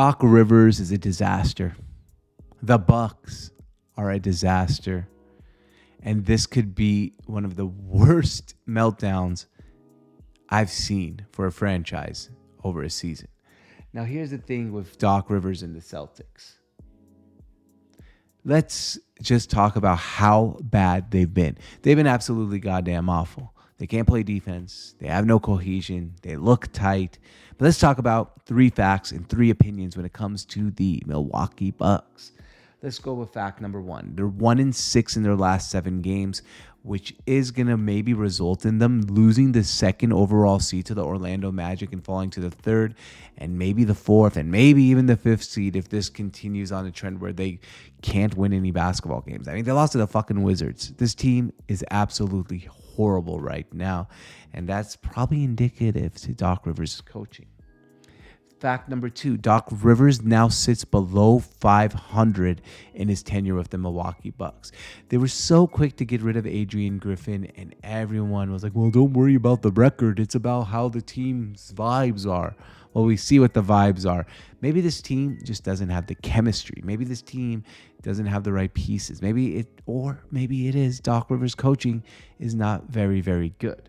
Doc Rivers is a disaster. The Bucks are a disaster. And this could be one of the worst meltdowns I've seen for a franchise over a season. Now, here's the thing with Doc Rivers and the Celtics. Let's just talk about how bad they've been. They've been absolutely goddamn awful. They can't play defense. They have no cohesion. They look tight. But let's talk about 3 facts and 3 opinions when it comes to the Milwaukee Bucks. Let's go with fact number 1. They're 1-6 in their last 7 games, which is going to maybe result in them losing the 2nd overall seed to the Orlando Magic and falling to the 3rd and maybe the 4th and maybe even the 5th seed if this continues on a trend where they can't win any basketball games. I mean, they lost to the fucking Wizards. This team is absolutely horrible right now, and that's probably indicative to Doc Rivers' coaching. Fact number 2, Doc Rivers now sits below 500 in his tenure with the Milwaukee Bucks. They were so quick to get rid of Adrian Griffin, and everyone was like, well, don't worry about the record. It's about how the team's vibes are. Well, we see what the vibes are. Maybe this team just doesn't have the chemistry. Maybe this team doesn't have the right pieces. Maybe it is Doc Rivers' coaching is not very, very good.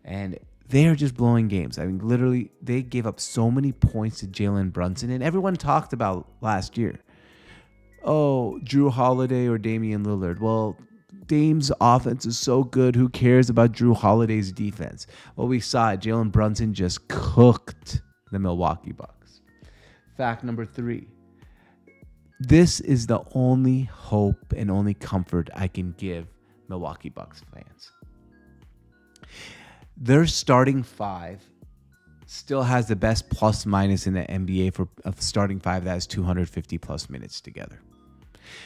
And they are just blowing games. I mean, literally, they gave up so many points to Jalen Brunson, and everyone talked about last year. Oh, Drew Holiday or Damian Lillard. Well, Dame's offense is so good. Who cares about Drew Holiday's defense? Well, we saw it. Jalen Brunson just cooked the Milwaukee Bucks. Fact number 3. This is the only hope and only comfort I can give Milwaukee Bucks fans. Their starting 5 still has the best plus minus in the NBA for a starting 5 that has 250 plus minutes together.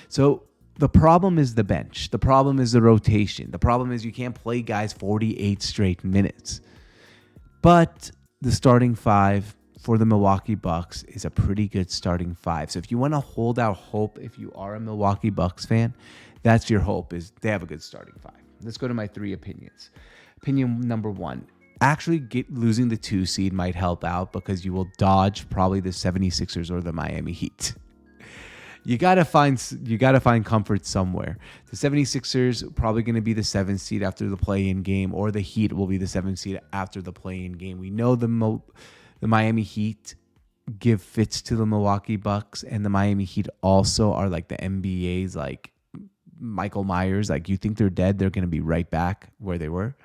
So the problem is the bench. The problem is the rotation. The problem is you can't play guys 48 straight minutes. But the starting 5 for the Milwaukee Bucks is a pretty good starting 5. So if you want to hold out hope, if you are a Milwaukee Bucks fan, that's your hope, is they have a good starting 5. Let's go to my 3 opinions. Opinion number 1, actually losing the 2 seed might help out because you will dodge probably the 76ers or the Miami Heat. You got to find comfort somewhere. The 76ers probably going to be the 7th seed after the play-in game, or the Heat will be the 7th seed after the play-in game. We know the Miami Heat give fits to the Milwaukee Bucks, and the Miami Heat also are like the NBA's like Michael Myers. Like, you think they're dead, they're going to be right back where they were.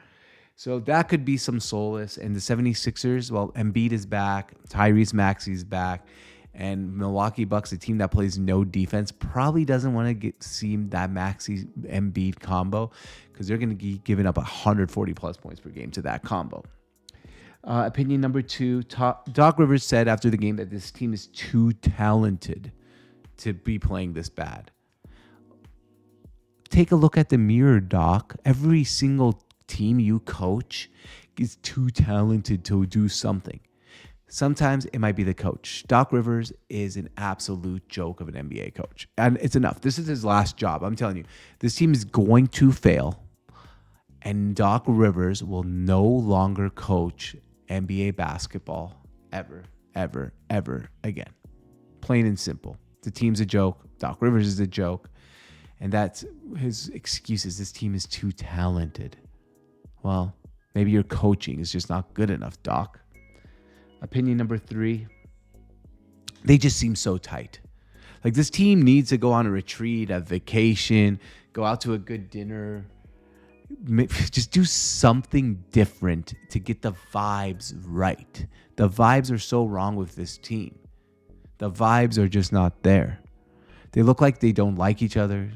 So that could be some solace. And the 76ers, well, Embiid is back. Tyrese Maxey's back. And Milwaukee Bucks, a team that plays no defense, probably doesn't want to see that Maxey-Embiid combo because they're going to be giving up 140 plus points per game to that combo. Opinion number 2, Doc Rivers said after the game that this team is too talented to be playing this bad. Take a look at the mirror, Doc. Every single team you coach is too talented to do something. Sometimes it might be the coach. Doc Rivers is an absolute joke of an NBA coach. And it's enough. This is his last job. I'm telling you, this team is going to fail. And Doc Rivers will no longer coach NBA basketball ever, ever, ever again. Plain and simple. The team's a joke. Doc Rivers is a joke. And that's his excuses. This team is too talented. Well, maybe your coaching is just not good enough, Doc. Opinion number 3, they just seem so tight. Like, this team needs to go on a retreat, a vacation, go out to a good dinner. Just do something different to get the vibes right. The vibes are so wrong with this team. The vibes are just not there. They look like they don't like each other.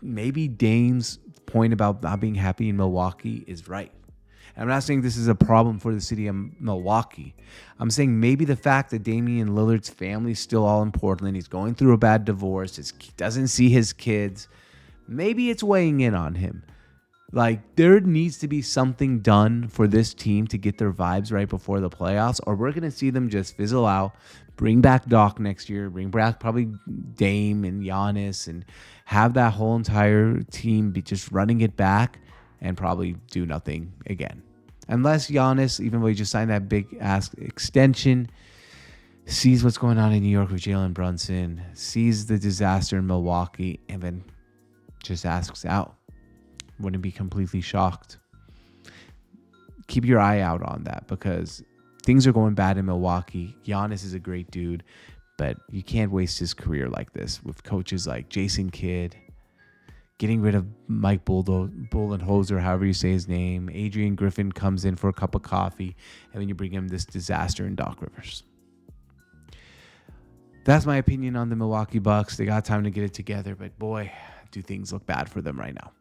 Maybe Dame's point about not being happy in Milwaukee is right. I'm not saying this is a problem for the city of Milwaukee. I'm saying maybe the fact that Damian Lillard's family is still all in Portland, he's going through a bad divorce, he doesn't see his kids, maybe it's weighing in on him. Like, there needs to be something done for this team to get their vibes right before the playoffs, or we're going to see them just fizzle out, bring back Doc next year, bring back probably Dame and Giannis, and have that whole entire team be just running it back and probably do nothing again. Unless Giannis, even though he just signed that big-ass extension, sees what's going on in New York with Jalen Brunson, sees the disaster in Milwaukee, and then just asks out. Wouldn't be completely shocked. Keep your eye out on that because things are going bad in Milwaukee. Giannis is a great dude, but you can't waste his career like this with coaches like Jason Kidd, getting rid of Mike Budenholzer, however you say his name. Adrian Griffin comes in for a cup of coffee, and then you bring him this disaster in Doc Rivers. That's my opinion on the Milwaukee Bucks. They got time to get it together, but boy, do things look bad for them right now.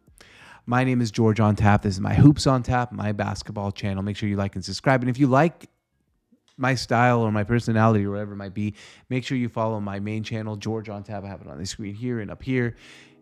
My name is George on Tap. This is my Hoops on Tap, my basketball channel. Make sure you like and subscribe. And if you like my style or my personality or whatever it might be, make sure you follow my main channel, George on Tap. I have it on the screen here and up here.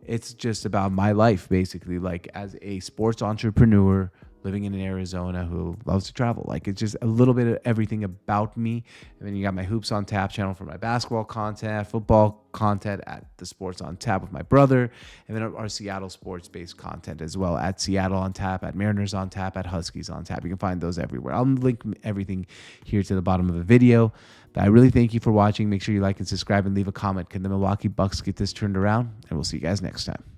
It's just about my life, basically, like as a sports entrepreneur living in Arizona who loves to travel. Like it's just a little bit of everything about me. And then you got my Hoops on Tap channel for my basketball content, football content at the Sports on Tap with my brother, and then our Seattle sports-based content as well at Seattle on Tap, at Mariners on Tap, at Huskies on Tap. You can find those everywhere. I'll link everything here to the bottom of the video. But I really thank you for watching. Make sure you like and subscribe and leave a comment. Can the Milwaukee Bucks get this turned around? And we'll see you guys next time.